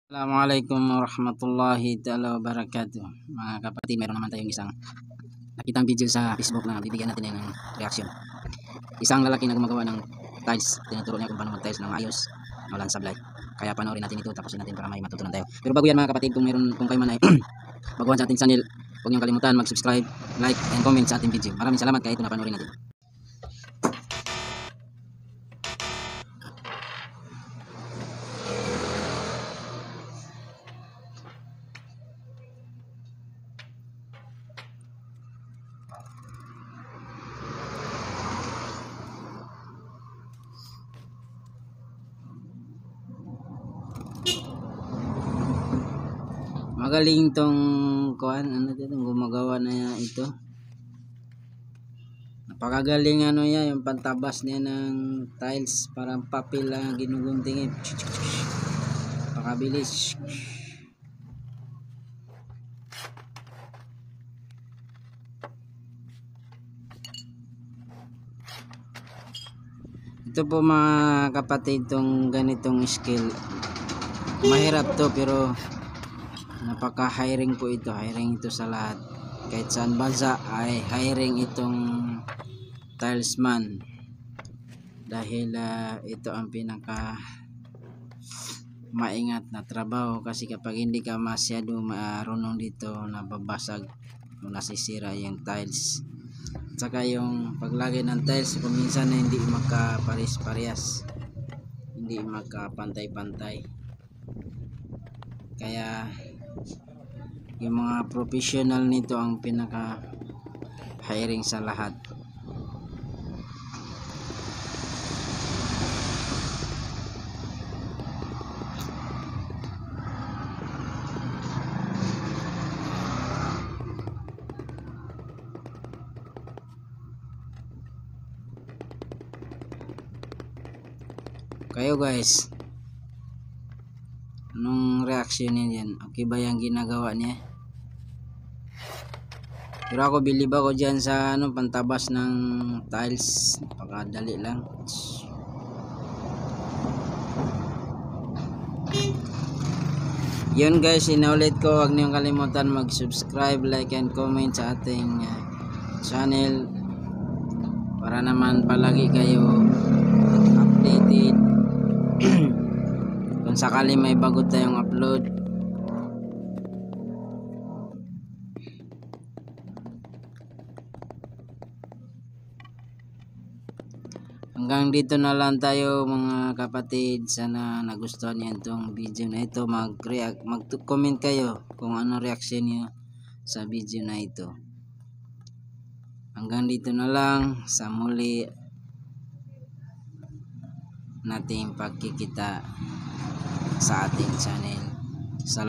Assalamualaikum warahmatullahi ta'ala wabarakatuh. Mga kapatid, meron naman tayong isang nakitang video sa Facebook na bibigyan natin ng reaksyon. Isang lalaki na gumagawa ng tiles. Tinuturo niya kung paano mag-tiles ng ayos, walang sablay. Kaya panoorin natin ito, tapusin natin para may matutunan tayo. Pero bago yan mga kapatid, kung kayo man ay baguhan sa ating channel, huwag niyong kalimutan mag-subscribe, like, and comment sa ating video. Maraming salamat, kaya ito na panoorin natin. Magaling tong gumagawa na ito. Napakagaling niya, yung pantabas niya ng tiles, parang papel lang ginuguntingin. Napakabilis. Ito po mga kapatid, tong ganitong skill. Mahirap to pero napaka-hiring po ito. Hiring ito sa lahat. Kahit saan bansa ay hiring itong tilesman. Dahil ito ang pinaka maingat na trabaho. Kasi kapag hindi ka masyado marunong dito, nababasag o nasisira yung tiles. At saka yung paglagay ng tiles, kung minsan na hindi makapares-parehas, hindi makapantay-pantay. Kaya yung mga professional nito ang pinaka hiring sa lahat. Kayo guys, anong reaction niyo dyan? Okay ba yung ginagawa niya? Pero ako bilib ako dyan sa pantabas ng tiles. Napakadali lang. Yun guys, inaulit ko, huwag niyong kalimutan mag-subscribe, like, and comment sa ating channel para naman palagi kayo updated kung sakali may bago tayong upload. Hanggang dito na lang tayo mga kapatid. Sana nagustuhan niyo itong video na ito. Mag-comment kayo kung ano reaction niyo sa video na ito. Hanggang dito na lang, sa muli nating pagkikita sa ating channel. Salamat.